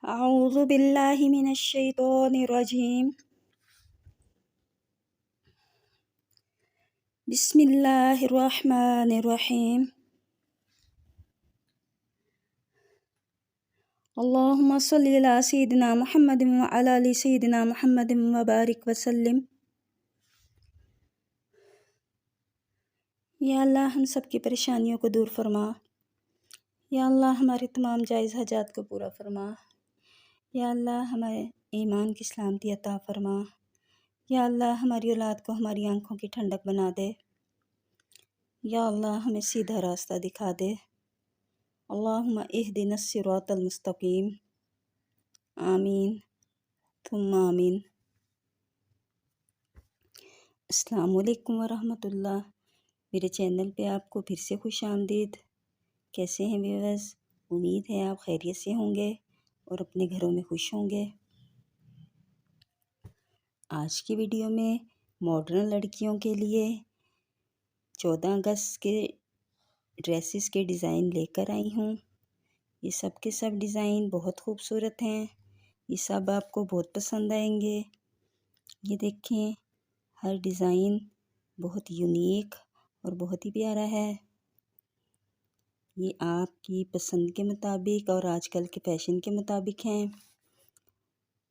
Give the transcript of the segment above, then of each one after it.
أعوذ بالله من الشيطان الرجيم. بسم الله الرحمن الرحيم. اللهم صل على سيدنا محمد وعلى آل سيدنا محمد وبارك وسلم. یا اللہ ہم سب کی پریشانیوں کو دور فرما. یا اللہ ہمارے تمام جائز حاجات کو پورا فرما. یا اللہ ہمارے ایمان کی سلامتی عطا فرما. یا اللہ ہماری اولاد کو ہماری آنکھوں کی ٹھنڈک بنا دے. یا اللہ ہمیں سیدھا راستہ دکھا دے. اللہم اہدنا الصراط المستقیم. آمین ثم آمین. السلام علیکم ورحمۃ اللہ. میرے چینل پہ آپ کو پھر سے خوش آمدید. کیسے ہیں ویورز؟ امید ہے آپ خیریت سے ہوں گے اور اپنے گھروں میں خوش ہوں گے. آج کی ویڈیو میں ماڈرن لڑکیوں کے لیے 14 اگست کے ڈریسز کے ڈیزائن لے کر آئی ہوں. یہ سب کے سب ڈیزائن بہت خوبصورت ہیں. یہ سب آپ کو بہت پسند آئیں گے. یہ دیکھیں، ہر ڈیزائن بہت یونیک اور بہت ہی پیارا ہے. یہ آپ کی پسند کے مطابق اور آج کل کے فیشن کے مطابق ہیں.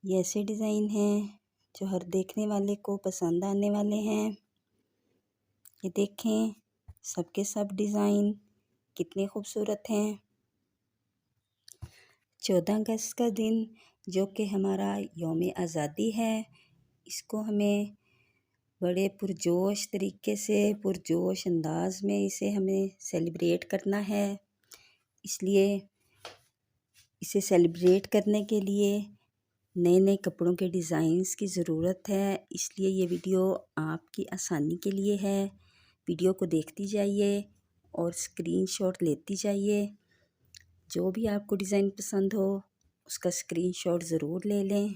یہ ایسے ڈیزائن ہیں جو ہر دیکھنے والے کو پسند آنے والے ہیں. یہ دیکھیں، سب کے سب ڈیزائن کتنے خوبصورت ہیں. 14 اگست کا دن جو کہ ہمارا یوم آزادی ہے، اس کو ہمیں بڑے پرجوش طریقے سے، پرجوش انداز میں اسے ہمیں سیلیبریٹ کرنا ہے. اس لیے اسے سیلیبریٹ کرنے کے لیے نئے نئے کپڑوں کے ڈیزائنز کی ضرورت ہے. اس لیے یہ ویڈیو آپ کی آسانی کے لیے ہے. ویڈیو کو دیکھتی جائیے اور اسکرین شاٹ لیتی جائیے. جو بھی آپ کو ڈیزائن پسند ہو اس کا اسکرین شاٹ ضرور لے لیں،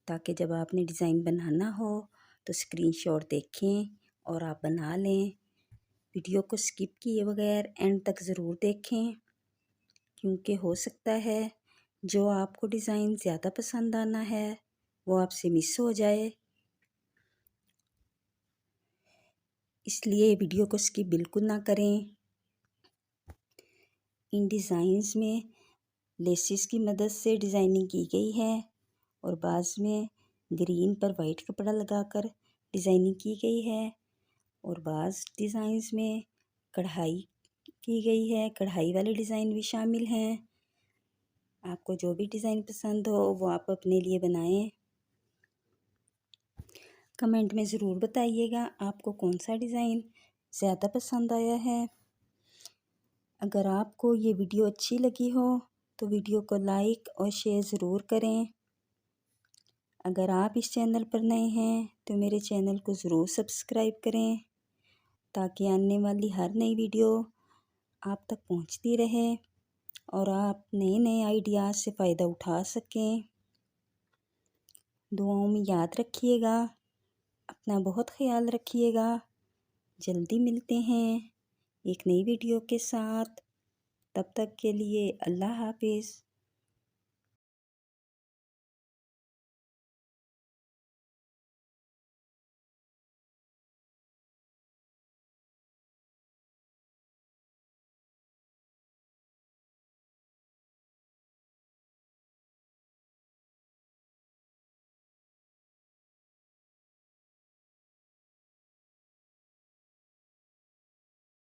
تاکہ جب آپ نے ڈیزائن بنانا ہو تو اسکرین شاٹ دیکھیں اور آپ بنا لیں. ویڈیو کو اسکپ کیے بغیر اینڈ تک ضرور دیکھیں، کیونکہ ہو سکتا ہے جو آپ کو ڈیزائن زیادہ پسند آنا ہے وہ آپ سے مس ہو جائے. اس لیے ویڈیو کو اسکپ بالکل نہ کریں. ان ڈیزائنز میں لیسز کی مدد سے ڈیزائننگ کی گئی ہے اور بعض میں گرین پر وائٹ کپڑا لگا کر ڈیزائننگ کی گئی ہے، اور بعض ڈیزائنز میں کڑھائی کی گئی ہے. کڑھائی والے ڈیزائن بھی شامل ہیں. آپ کو جو بھی ڈیزائن پسند ہو وہ آپ اپنے لیے بنائیں. کمنٹ میں ضرور بتائیے گا آپ کو کون سا ڈیزائن زیادہ پسند آیا ہے. اگر آپ کو یہ ویڈیو اچھی لگی ہو تو ویڈیو کو لائک اور شیئر ضرور کریں. اگر آپ اس چینل پر نئے ہیں تو میرے چینل کو ضرور سبسکرائب کریں، تاکہ آنے والی ہر نئی ویڈیو آپ تک پہنچتی رہے اور آپ نئے نئے آئیڈیاز سے فائدہ اٹھا سکیں. دعاؤں میں یاد رکھیے گا. اپنا بہت خیال رکھیے گا. جلدی ملتے ہیں ایک نئی ویڈیو کے ساتھ. تب تک کے لیے اللہ حافظ.